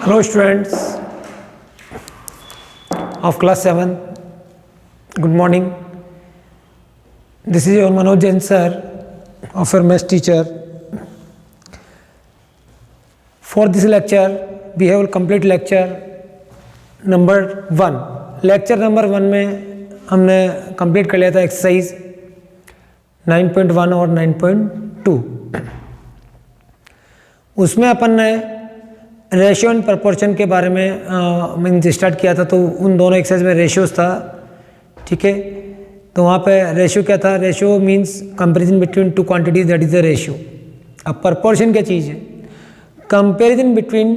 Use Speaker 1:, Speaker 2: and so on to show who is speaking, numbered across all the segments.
Speaker 1: Hello students of class 7, good morning. This is your Manoj Jain sir of your maths teacher. For this lecture we have a complete lecture number 1. Lecture number 1 में हमने complete कर लिया था exercise 9.1 और 9.2. उसमें अपन ने ratio and proportion के बारे में मीन्स स्टार्ट किया था, तो उन दोनों एक्सरसाइज में रेशियोज था. ठीक है, तो वहाँ पे रेशियो क्या था? Ratio means comparison between two quantities, that is the ratio. अब प्रपोर्शन क्या चीज़ है? Comparison between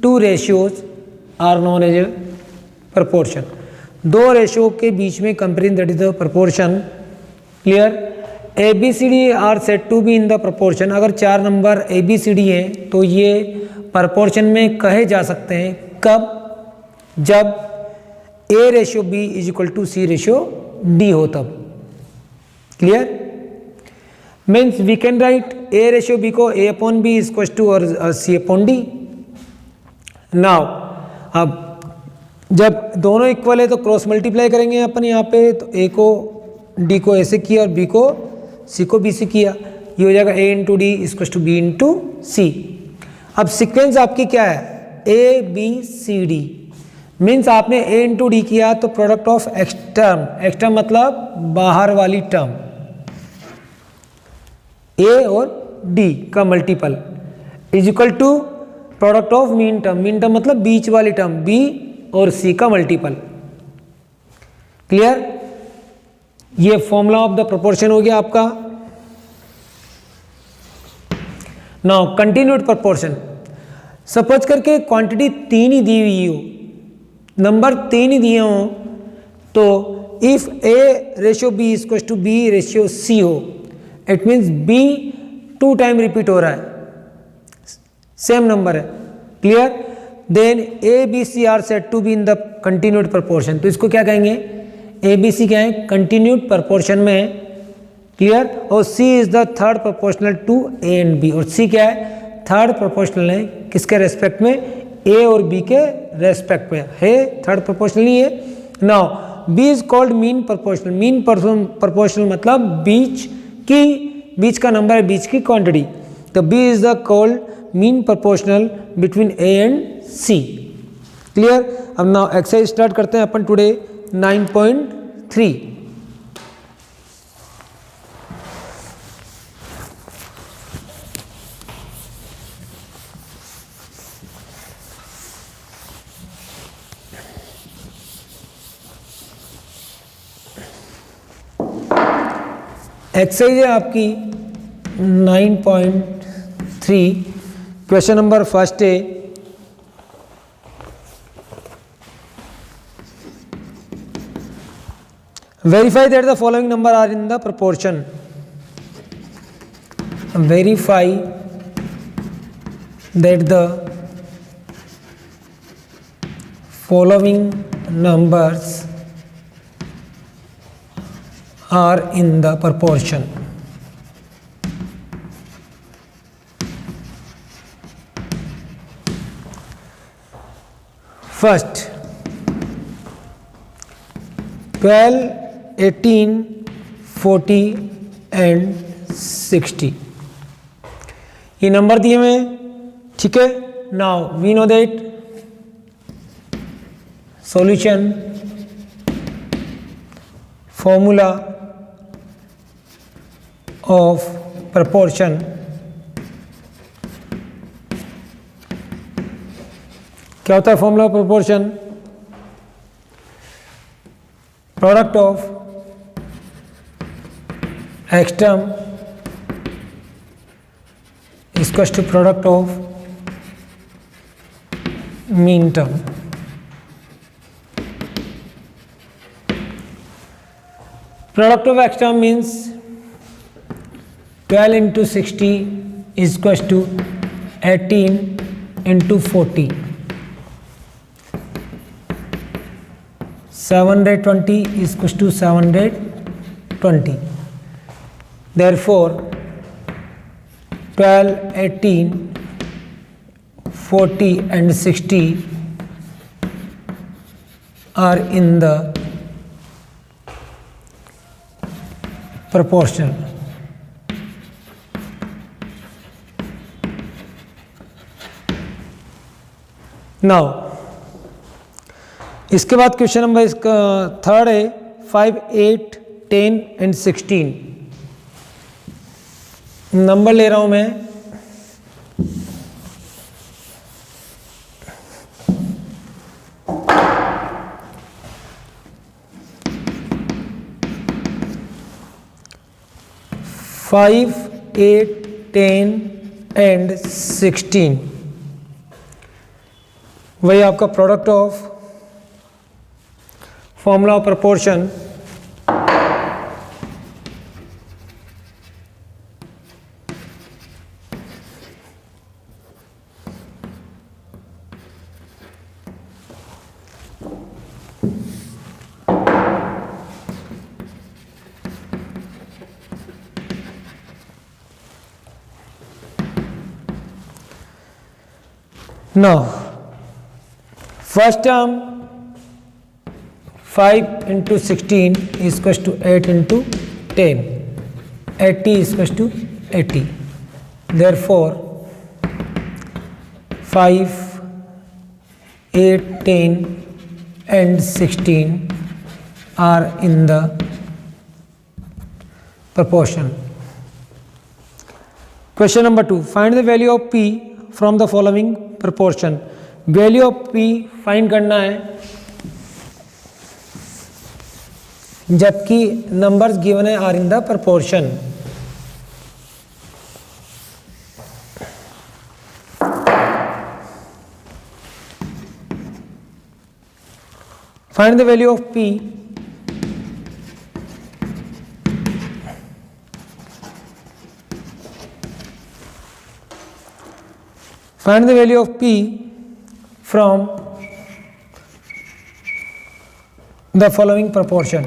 Speaker 1: two ratios are known as a proportion. दो रेशियो के बीच में comparison, that is the proportion. Clear? A B C D are set to be in the proportion. अगर 4 number A B C D हैं तो ये proportion में कहे जा सकते हैं. कब? जब A ratio B is equal to C ratio D हो तब. Clear? Means we can write A ratio B को A upon B is equal to और सी अपॉन डी. नाउ अब जब दोनों इक्वल है तो क्रॉस मल्टीप्लाई करेंगे अपन यहाँ पे. तो ए को डी को ऐसे किया और बी को सी को बी से किया. ये हो जाएगा A into D is equal to B into C. अब सीक्वेंस आपकी क्या है? A B C D. Means आपने ए इंटू डी किया तो product of x term. X term मतलब बाहर वाली टर्म, ए और डी का multiple is equal to product of mean term. Mean term मतलब बीच वाली टर्म, बी और सी का मल्टीपल. क्लियर? ये फॉर्मूला ऑफ द प्रोपोर्शन हो गया आपका. Now continued proportion. सपोज करके क्वांटिटी 3 ही दी हुई हो, नंबर 3 ही दिए हो, तो if A ratio B is equal to B ratio C हो, it means B 2 time repeat हो रहा है, सेम नंबर है. Clear? Then A B C are set to be in the continued proportion. तो इसको क्या कहेंगे? ए बी सी क्या है? कंटिन्यूड प्रोपोर्शन में है. क्लियर? और C is the third proportional to A and B. और सी क्या है? थर्ड प्रोपोर्शनल है. किसके रेस्पेक्ट में? ए और बी के रेस्पेक्ट में है. थर्ड प्रोपोर्शनल ही है. Now B is called mean proportional. Mean proportional मतलब बीच का नंबर है, बीच की क्वांटिटी. तो B is the called mean proportional between A and C. Clear? अब नाउ एक्सरसाइज स्टार्ट करते हैं अपन टुडे 9.3. एक्सरसाइज है आपकी 9.3. क्वेश्चन नंबर फर्स्ट है, verify that the following number are in the proportion. Verify that the following numbers are in the proportion. First, 12, 18, 40 and 60. ये नंबर दिए हुए हैं. ठीक है. Now we know that solution formula of proportion. क्या होता है formula of proportion? Product of x term is equal to product of mean term. Product of x term means 12 into 60 is equal to 18 into 40. 720 is equals to 720. Therefore 12, 18, 40 and 60 are in the proportion. Now इसके बाद question number इसका third है 5, 8, 10 and 16. Number ले रहा हूं मैं 5, 8, 10 and 16. वही आपका product of formula of proportion now first term 5 into 16 is equals to 8 into 10. 80 is equals to 80. Therefore 5, 8, 10 and 16 are in the proportion. Question number 2. Find the value of P from the following proportion. Value of P find करना है जबकि numbers given है are in the proportion. Find the value of P find the value of P from the following proportion.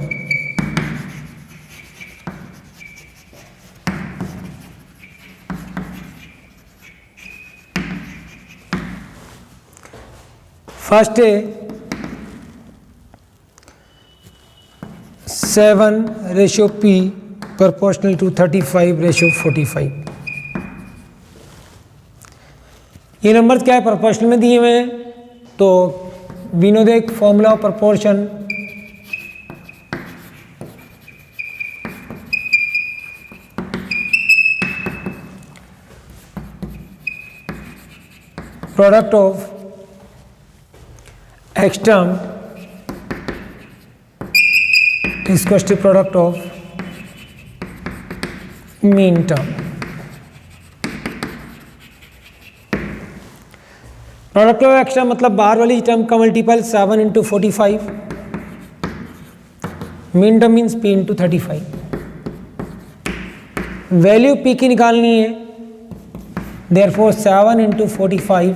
Speaker 1: First है 7 ratio P proportional to 35 ratio 45. ये number क्या है proportional में दिए हुए हैं, तो we know the formula of proportion product of x term is equals to product of mean term. Product of x term मतलब बाहर वाली टर्म का multiple 7 into 45. Mean term means P into 35. Value P की निकालनी है, therefore 7 into 45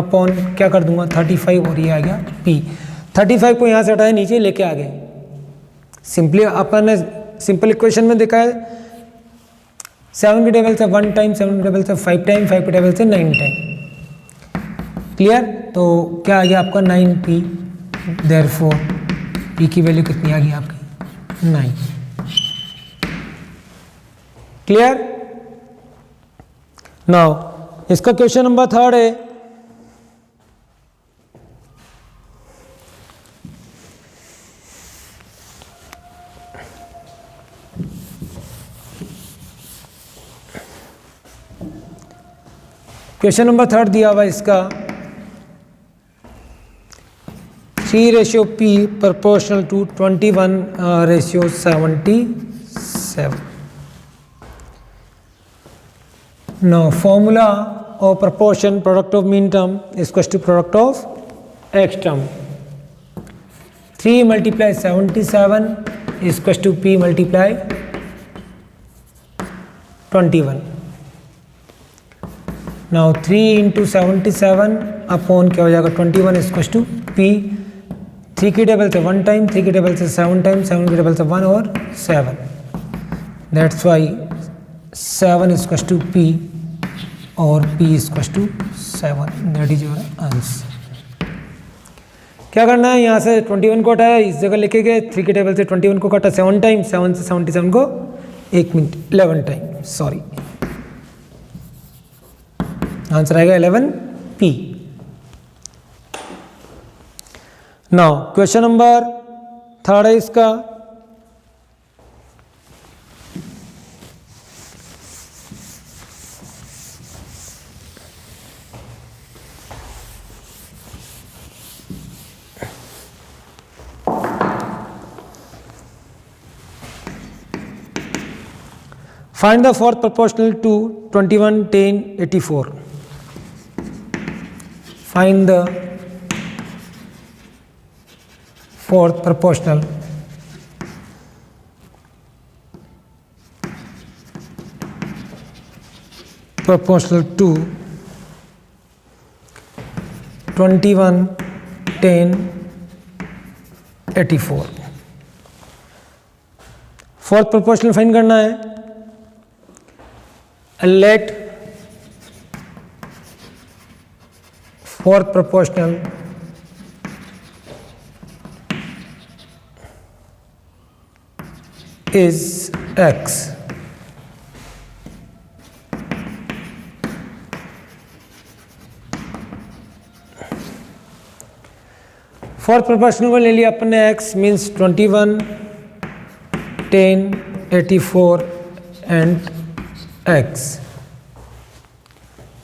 Speaker 1: upon क्या कर दूंगा 35 और ये आ गया पी. 35 को यहाँ से हटाए नीचे लेके आ गए. सिंपली अपन ने सिंपल इक्वेशन में देखा है 7 के टेबल से 1 टाइम, 7 के टेबल से 5 टाइम, 5 के टेबल से 9 टाइम. क्लियर. तो क्या आ गया आपका 9p. देयरफॉर p की वैल्यू कितनी आ गई आपकी 9. क्लियर. नाउ इसका क्वेश्चन नंबर थर्ड है क्वेश्चन नंबर थर्ड दिया हुआ इसका 3 ratio P proportional to 21 ratio 77. Now formula of proportion product of mean term is equal to product of x term. 3 multiply 77 is equal to P multiply 21. Now 3 into 77 upon क्या हो जाएगा 21 is equal to P. 3 की table से 1 time, 3 की table से 7 time, 7 की table से 1 और 7. That's why 7 is equal to P और p equal to 7, that is your answer. क्या करना है, यहाँ से 21 को हटाया, इस जगह लिखे गए 3 के टेबल से 21 को काटा 7 टाइम, 7 से 77 को 1 मिनट 11 टाइम, सॉरी आंसर आएगा 11p। नाउ क्वेश्चन नंबर 3 है इसका, find the fourth proportional to 21, 10, 84. Find the fourth proportional to 21, 10, 84. Fourth proportional find करना है। Let fourth proportional is x. Fourth proportional को ले लिया अपने x means 21, 10, 84 and x.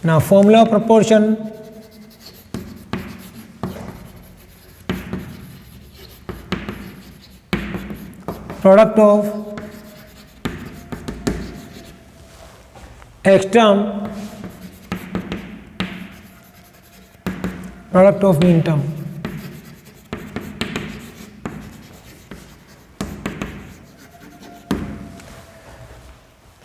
Speaker 1: Now formula of proportion, product of x term, product of mean term.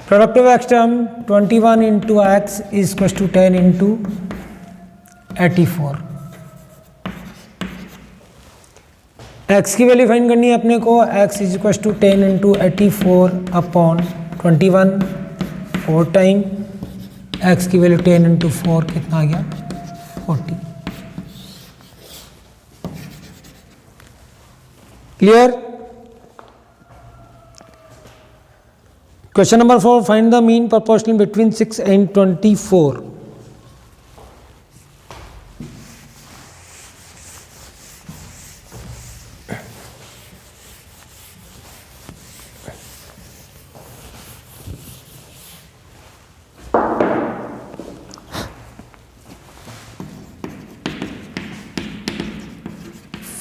Speaker 1: Product of x term 21 into x is equal to 10 into 84. x की value find करनी है अपने को, x is equal to 10 into 84 upon 21 4 time, x की value 10 into 4 कितना आ गया 40। क्लियर। Question number 4, find the mean proportional between 6 and 24.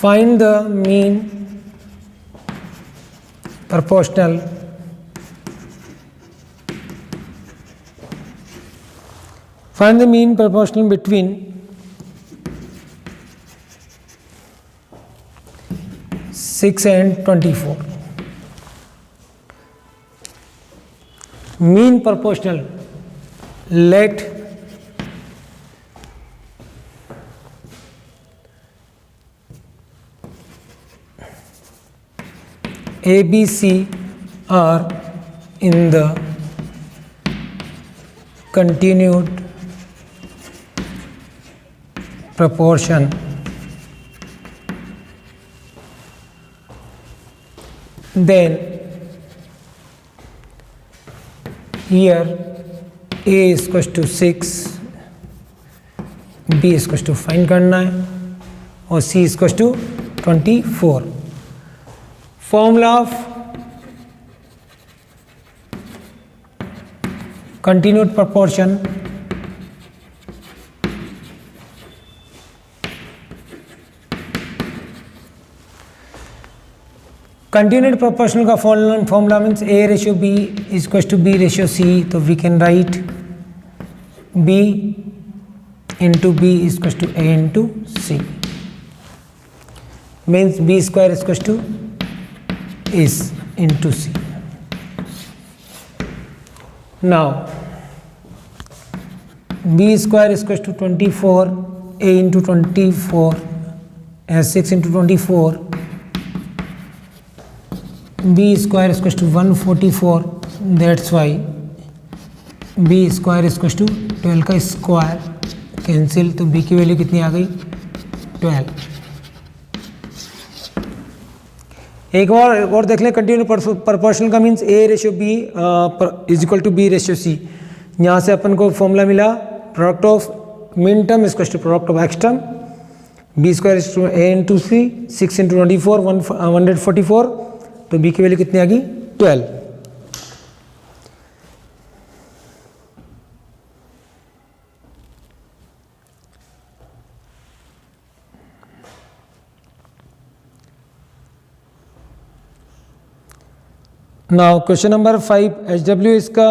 Speaker 1: Find the mean proportional Find the mean proportional between 6 and 24. Mean proportional, let A, B, C are in the continued proportion then here A is equal to 6, B is equal to find करना है और C is equal to 24. Formula of continued proportion continued proportional का फॉर्मूला means A ratio B is equal to B ratio C, तो we can write B into B is equal to A into C means B square is equal to is into C. Now B square is equal to 24, A into 24 as 6 into 24, B square is equal to 144, that's why B square equal to 12 का square cancel, तो B की value कितनी आ गई 12। एक और देख लें, कंटिन्यू प्रोपोर्शनल का means A ratio B is equal to B ratio C. यहाँ से अपन को फॉर्मूला मिला product of mean term is equal to product of x term, B square is to A into C, 6 into 24 144, तो B की value कितनी आ गई 12। नाउ क्वेश्चन नंबर 5 HW इसका,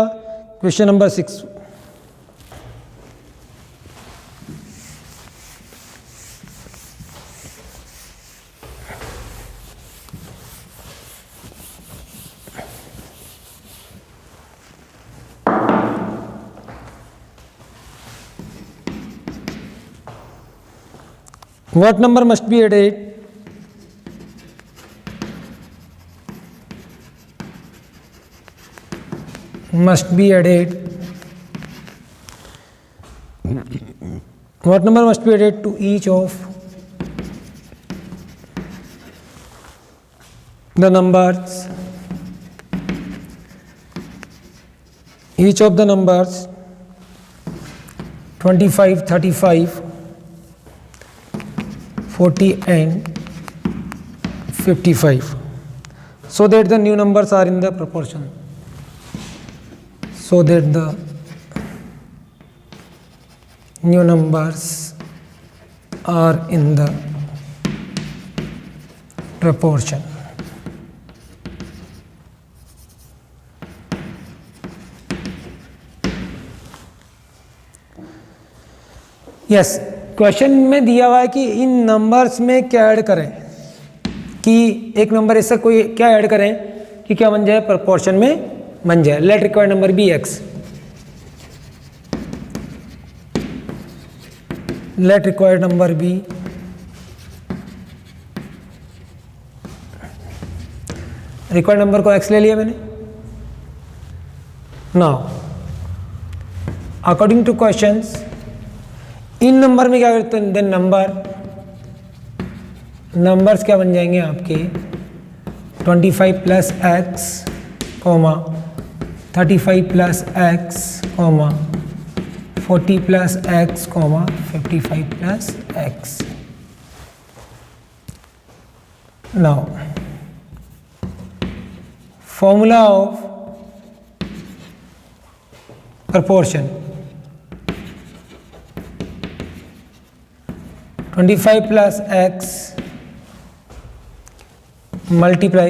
Speaker 1: question number 6 What number must be added what number must be added to each of the numbers 25, 35, 40 and 55, so that the new numbers are in the proportion, so that the new numbers are in the proportion. Yes, question में दिया हुआ है कि इन numbers में क्या add करें, कि एक नंबर ऐसा कोई क्या ऐड करें कि क्या बन जाए प्रोपोर्शन में बन जाए। Let required number be x, let required number be required number को एक्स ले लिया मैंने। नाउ अकॉर्डिंग टू क्वेश्चंस इन नंबर में क्या करते हैं, देन नंबर्स क्या बन जाएंगे आपके 25 plus x comma 35 plus x comma 40 plus x comma 55 plus x. Now formula of proportion 25 plus x multiply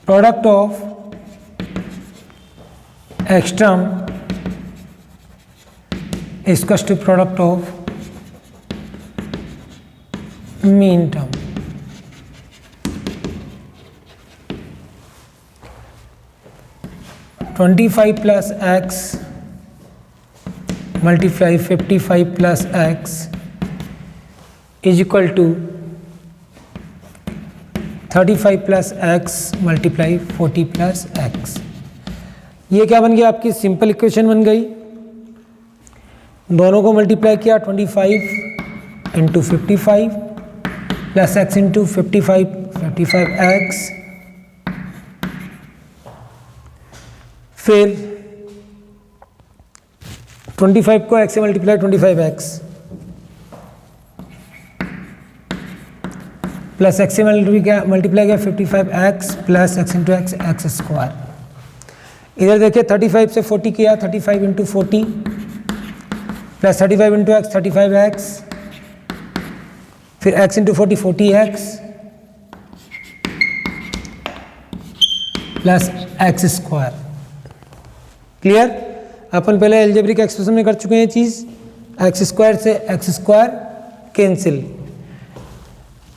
Speaker 1: product of x term is equal to product of mean term. (25 plus x multiply 55 plus x is equal to 35 plus x multiply 40 plus x। ये क्या बन गया आपकी simple equation बन गई। दोनों को multiply किया 25 into 55 plus x into 55x, फिर 25 को x से मल्टीप्लाई 25x प्लस x से मल्टीप्लाई किया 55x plus x into x square. इधर देखिए 35 से 40 किया 35 into 40 plus 35 into x 35x, फिर x into 40 40x plus x square. Clear? अपन पहले एल्जेब्रिक एक्सप्रेशन में कर चुके हैं चीज़, एक्स स्क्वायर से X square cancel,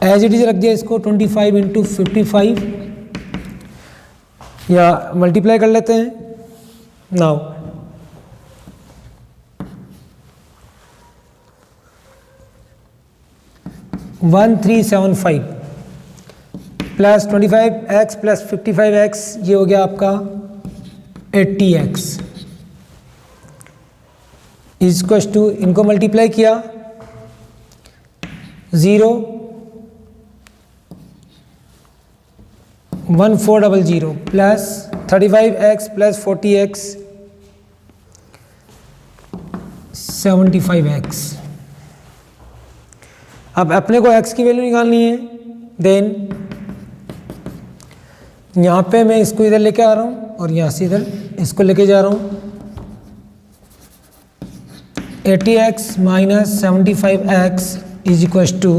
Speaker 1: as it is रख दिया इसको 25 इंटू 55 या मल्टीप्लाई कर लेते हैं। Now (1375) plus 25x plus 55x, ये हो गया आपका 80x इक्वल्स टू, इनको मल्टीप्लाई किया 0 1400 plus 35x plus 40x 75x। अब अपने को x की वैल्यू निकालनी है, देन यहाँ पे मैं इसको इधर लेके आ रहा हूँ और यहाँ से इधर इसको लेके जा रहा हूँ। 80x minus 75x is equal to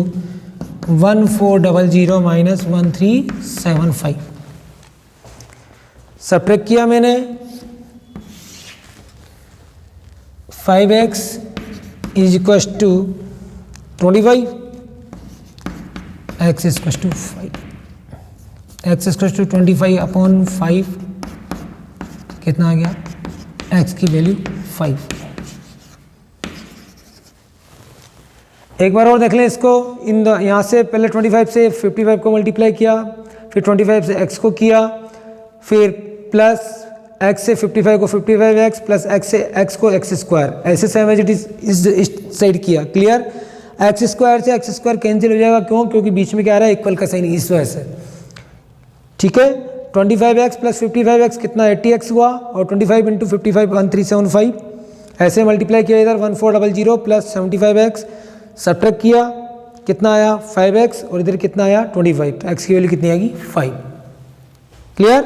Speaker 1: 1400 minus 1375। Subtract किया मैंने, 5x is equal to 25, x is equal to 5, x is equal to 25 upon 5, कितना आ गया, x की वैल्यू 5। एक बार और देख लें इसको, यहाँ से पहले 25 से 55 को मल्टीप्लाई किया, फिर 25 से x को किया, फिर प्लस x से 55 को 55x प्लस x से x को x स्क्वायर, ऐसे सेम एज इट इज इस साइड किया। क्लियर? x स्क्वायर से x स्क्वायर कैंसिल हो जाएगा, क्यों? क्योंकि बीच में क्या आ रहा है, इक्वल का साइन, इस वजह से। ठीक है, 25x प्लस 55x कितना 80x हुआ, और 25 इंटू 55 1375, ऐसे मल्टीप्लाई किया इधर 1400 प्लस 75x, सब्ट्रैक्ट किया, कितना आया 5x, और इधर कितना आया 25, तो x की वैल्यू कितनी आएगी 5। क्लियर?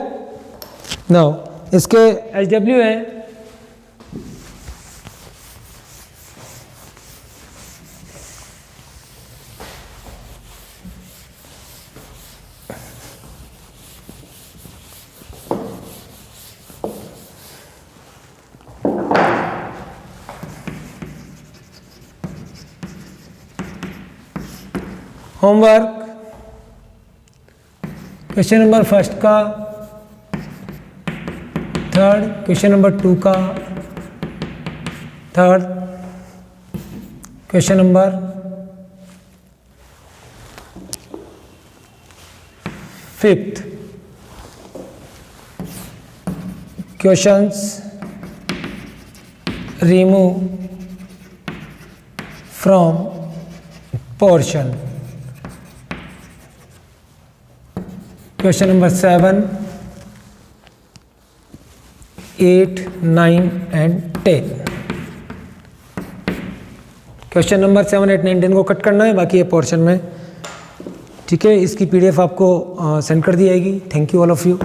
Speaker 1: नाउ इसके HW है होमवर्क, क्वेश्चन नंबर फर्स्ट का, थर्ड, क्वेश्चन नंबर 2 का, third, question number 5th, questions remove from portion. Question number 7, 8, 9 and 10। Question number 7, 8, 9, 10 को कट करना है, बाकी ये पोर्शन में। ठीक है, इसकी PDF आपको सेंड कर दी जाएगी। Thank you all of you.